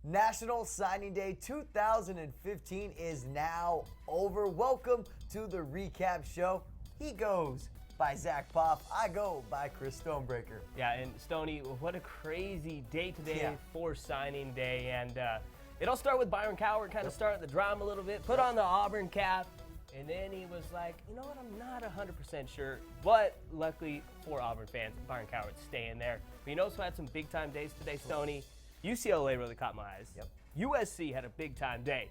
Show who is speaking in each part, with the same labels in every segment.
Speaker 1: National Signing Day 2015 is now over. Welcome to the recap show. He goes by Zack Poff. I go by Chris Stonebraker.
Speaker 2: Yeah, and Stoney, what a crazy day today for signing day. And it all started with Byron Cowart kind of starting the drama a little bit, put on the Auburn cap, and then he was like, you know what, I'm not 100% sure. But luckily for Auburn fans, Byron Cowart's staying there. But you also had some big time days today, Stoney. UCLA really caught my eyes.
Speaker 1: Yep.
Speaker 2: USC had a big time day.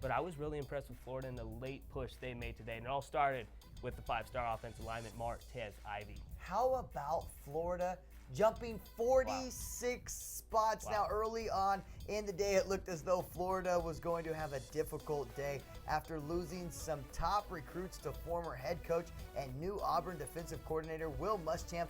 Speaker 2: But I was really impressed with Florida and the late push they made today. And it all started with the five-star offensive lineman, Martez Ivey.
Speaker 1: How about Florida jumping 46 spots? Now, early on in the day, it looked as though Florida was going to have a difficult day after losing some top recruits to former head coach and new Auburn defensive coordinator Will Muschamp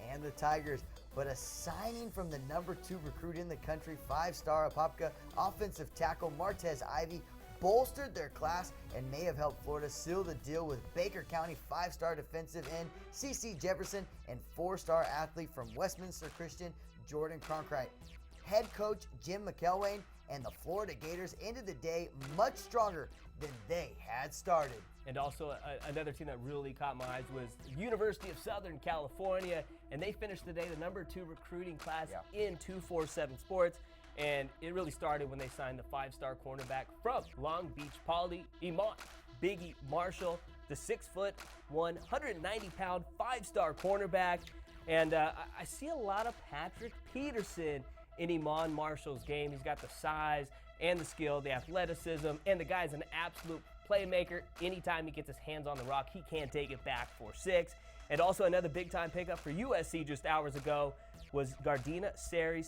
Speaker 1: and the Tigers. But a signing from the number 2 recruit in the country, 5-star Apopka offensive tackle Martez Ivey, bolstered their class and may have helped Florida seal the deal with Baker County 5-star defensive end CeCe Jefferson and 4-star athlete from Westminster Christian Jordan Cronkite. Head coach Jim McElwain and the Florida Gators ended the day much stronger than they had started.
Speaker 2: And also another team that really caught my eyes was the University of Southern California, and they finished the day the number 2 recruiting class in 247 Sports. And it really started when they signed the 5-star cornerback from Long Beach Poly, Iman Biggie Marshall, the 6'1", 190-pound 5-star cornerback. And I see a lot of Patrick Peterson in Iman Marshall's game. He's got the size and the skill, the athleticism, and the guy's an absolute playmaker. Anytime he gets his hands on the rock, he can take it back for 6. And also another big-time pickup for USC just hours ago was Gardena Sarah,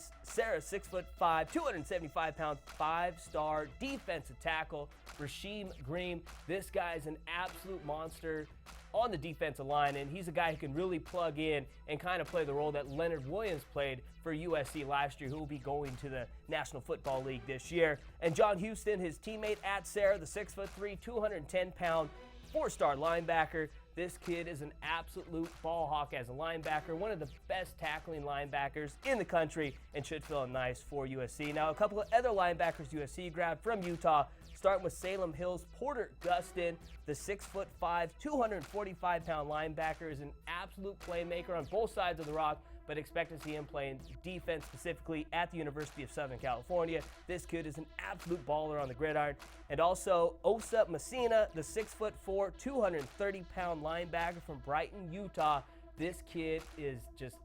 Speaker 2: 6'5", 275-pound, 5-star defensive tackle, Rasheem Green. This guy's an absolute monster on the defensive line, and he's a guy who can really plug in and kind of play the role that Leonard Williams played for USC last year, who will be going to the National Football League this year. And John Houston, his teammate at Sarah, the 6'3", 210-pound, 4-star linebacker. This kid is an absolute ball hawk as a linebacker, one of the best tackling linebackers in the country, and should feel nice for USC. Now, a couple of other linebackers USC grabbed from Utah, starting with Salem Hills, Porter Gustin, the 6'5", 245-pound linebacker, is an absolute playmaker on both sides of the rock, but expect to see him playing defense specifically at the University of Southern California. This kid is an absolute baller on the gridiron. And also Osa Messina, the 6'4", 230-pound linebacker from Brighton, Utah. This kid is just,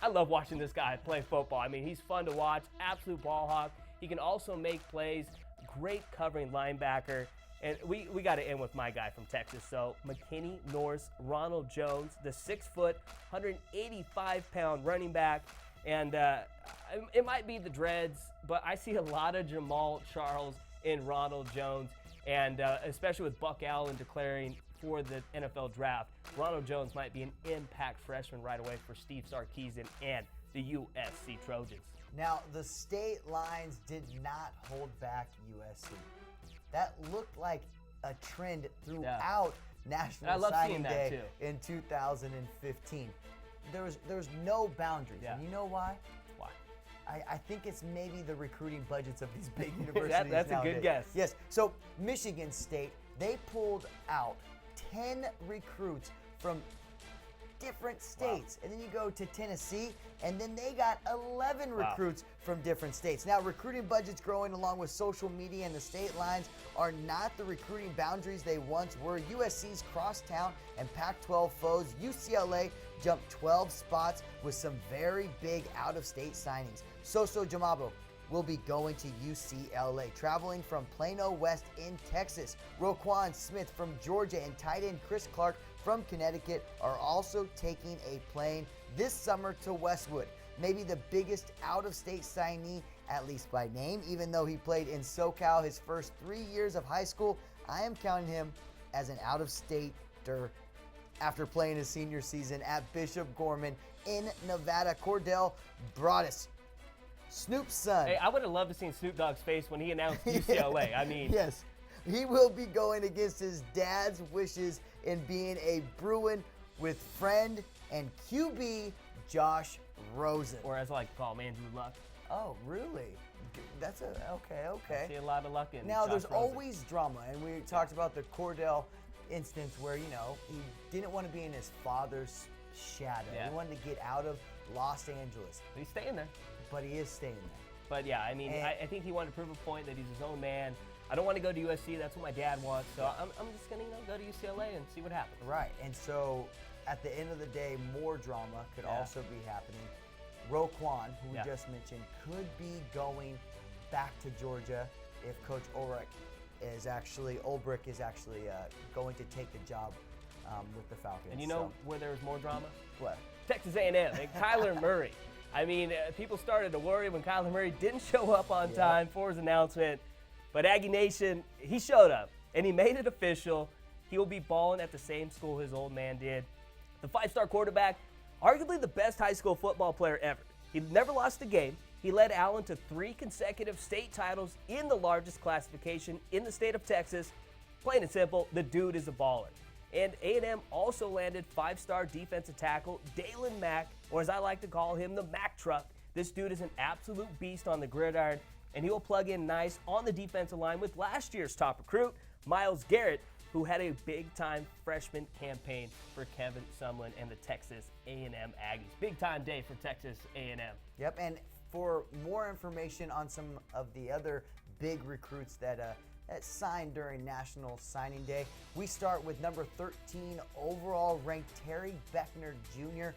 Speaker 2: I love watching this guy play football. I mean, he's fun to watch, absolute ball hawk. He can also make plays, great covering linebacker. And we got to end with my guy from Texas. So McKinney Norris, Ronald Jones, the 6', 185-pound running back. And it might be the dreads, but I see a lot of Jamal Charles in Ronald Jones. And especially with Buck Allen declaring for the NFL draft, Ronald Jones might be an impact freshman right away for Steve Sarkisian and the USC Trojans.
Speaker 1: Now, the state lines did not hold back USC. That looked like a trend throughout National Signing Day in 2015. There was no boundaries. And you know why?
Speaker 2: Why?
Speaker 1: I think it's maybe the recruiting budgets of these big universities.
Speaker 2: That's
Speaker 1: nowadays.
Speaker 2: A good guess.
Speaker 1: Yes. So Michigan State, they pulled out 10 recruits from different states. And then you go to Tennessee, and then they got 11 recruits from different states. Now, recruiting budgets growing along with social media, and the state lines are not the recruiting boundaries they once were. USC's crosstown and Pac-12 foes, UCLA, jumped 12 spots with some very big out-of-state signings. Soso Jamabo will be going to UCLA, traveling from Plano West in Texas. Roquan Smith from Georgia and tight end Chris Clark from Connecticut are also taking a plane this summer to Westwood. Maybe the biggest out-of-state signee, at least by name, even though he played in SoCal his first 3 years of high school. I am counting him as an out-of-stater after playing his senior season at Bishop Gorman in Nevada. Cordell Broadus, Snoop's son.
Speaker 2: Hey, I would have loved to see Snoop Dogg's face when he announced UCLA. I mean,
Speaker 1: yes, he will be going against his dad's wishes in being a Bruin with friend and QB Josh Rosen.
Speaker 2: Or as I like to call him, Andrew Luck.
Speaker 1: Oh, really? That's okay.
Speaker 2: I see a lot of luck in
Speaker 1: Now,
Speaker 2: Josh
Speaker 1: there's
Speaker 2: Rosen.
Speaker 1: always drama, and we talked about the Cordell instance where, he didn't want to be in his father's shadow.
Speaker 2: Yeah.
Speaker 1: He wanted to get out of Los Angeles,
Speaker 2: But he's staying there.
Speaker 1: but he is staying there.
Speaker 2: But yeah, I mean,
Speaker 1: And-
Speaker 2: I think he wanted to prove a point that he's his own man. I don't want to go to USC. That's what my dad wants. So I'm just going to go to UCLA and see what happens.
Speaker 1: Right, and so at the end of the day, more drama could
Speaker 2: Yeah.
Speaker 1: also be happening. Roquan, who we
Speaker 2: Yeah.
Speaker 1: just mentioned, could be going back to Georgia if Coach Ulrich is actually going to take the job with the Falcons.
Speaker 2: And you know where there was more drama?
Speaker 1: What?
Speaker 2: Texas A&M and Kyler Murray. I mean, people started to worry when Kyler Murray didn't show up on time for his announcement. But Aggie Nation, he showed up, and he made it official. He will be balling at the same school his old man did. The five-star quarterback, arguably the best high school football player ever. He never lost a game. He led Allen to 3 consecutive state titles in the largest classification in the state of Texas. Plain and simple, the dude is a baller. And A&M also landed 5-star defensive tackle Dalen Mack, or as I like to call him, the Mack Truck. This dude is an absolute beast on the gridiron, and he will plug in nice on the defensive line with last year's top recruit, Myles Garrett, who had a big-time freshman campaign for Kevin Sumlin and the Texas A&M Aggies. Big-time day for Texas A&M.
Speaker 1: Yep, and for more information on some of the other big recruits that signed during National Signing Day, we start with number 13 overall ranked Terry Beckner Jr.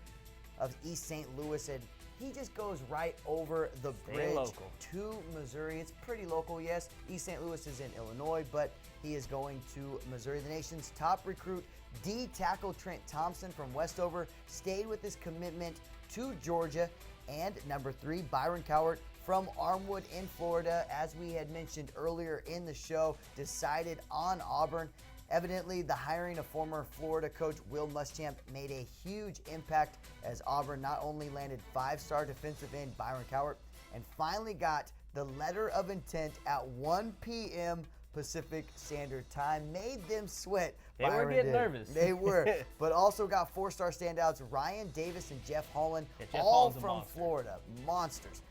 Speaker 1: of East St. Louis, and he just goes right over the bridge
Speaker 2: local.
Speaker 1: to Missouri. It's pretty local, yes. East St. Louis is in Illinois, but he is going to Missouri. The nation's top recruit, D tackle Trent Thompson from Westover, stayed with his commitment to Georgia. And number 3, Byron Cowart from Armwood in Florida, as we had mentioned earlier in the show, decided on Auburn. Evidently, the hiring of former Florida coach Will Muschamp made a huge impact as Auburn not only landed 5-star defensive end Byron Cowart and finally got the letter of intent at 1 p.m. Pacific Standard Time, made them sweat.
Speaker 2: They were getting nervous.
Speaker 1: They were, but also got 4-star standouts Ryan Davis and Jeff Holland,
Speaker 2: Yeah, Jeff
Speaker 1: all
Speaker 2: Holland's a
Speaker 1: from
Speaker 2: monster.
Speaker 1: Florida, monsters.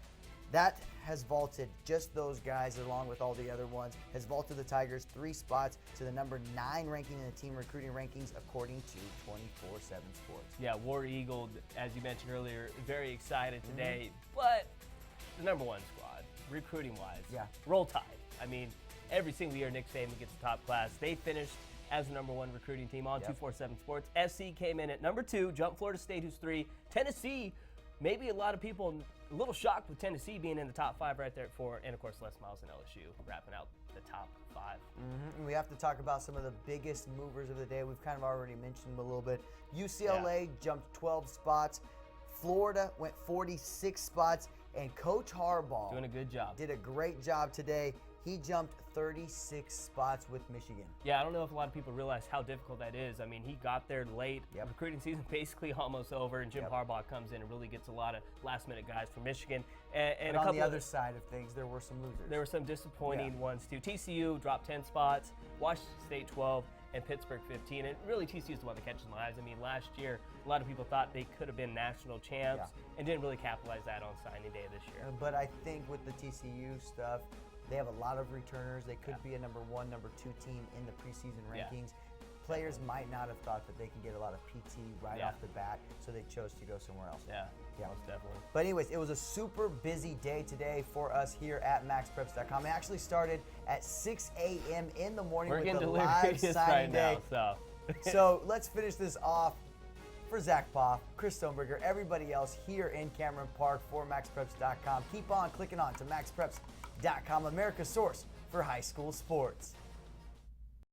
Speaker 1: That has vaulted just those guys, along with all the other ones, has vaulted the Tigers 3 spots to the number 9 ranking in the team recruiting rankings, according to 24/7 Sports.
Speaker 2: Yeah, War Eagle, as you mentioned earlier, very excited today. But the number 1 squad, recruiting-wise,
Speaker 1: Yeah.
Speaker 2: Roll Tide. I mean, every single year Nick Saban gets the top class. They finished as the number 1 recruiting team on 247 Sports. SC came in at number 2, jumped Florida State, who's 3. Tennessee, maybe a lot of people a little shocked with Tennessee being in the top 5 right there at 4. And, of course, Les Miles and LSU wrapping out the top 5.
Speaker 1: And we have to talk about some of the biggest movers of the day. We've kind of already mentioned them a little bit. UCLA jumped 12 spots. Florida went 46 spots. And Coach Harbaugh
Speaker 2: Doing a good job.
Speaker 1: did a great job today. He jumped 36 spots with Michigan.
Speaker 2: Yeah, I don't know if a lot of people realize how difficult that is. I mean, he got there late.
Speaker 1: Yep.
Speaker 2: Recruiting season basically almost over, and Jim Harbaugh comes in and really gets a lot of last-minute guys from Michigan. And
Speaker 1: But
Speaker 2: a
Speaker 1: on
Speaker 2: couple
Speaker 1: the
Speaker 2: of
Speaker 1: other side of things, there were some losers.
Speaker 2: there were some disappointing ones too. TCU dropped 10 spots, Washington State 12, and Pittsburgh 15. And really, TCU is the one that catches my eyes. I mean, last year, a lot of people thought they could have been national champs and didn't really capitalize that on signing day this year.
Speaker 1: But I think with the TCU stuff, they have a lot of returners. They could be a number 1, number 2 team in the preseason rankings. Players might not have thought that they could get a lot of PT right off the bat, so they chose to go somewhere else.
Speaker 2: Yeah, most definitely.
Speaker 1: But anyways, it was a super busy day today for us here at MaxPreps.com. It actually started at 6 a.m. in the morning
Speaker 2: We're
Speaker 1: with
Speaker 2: getting
Speaker 1: the live
Speaker 2: delirious
Speaker 1: signing
Speaker 2: right
Speaker 1: day.
Speaker 2: now, so.
Speaker 1: So let's finish this off. For Zack, Poff, Chris Stonebraker, everybody else here in Cameron Park for MaxPreps.com. Keep on clicking on to MaxPreps.com, America's source for high school sports.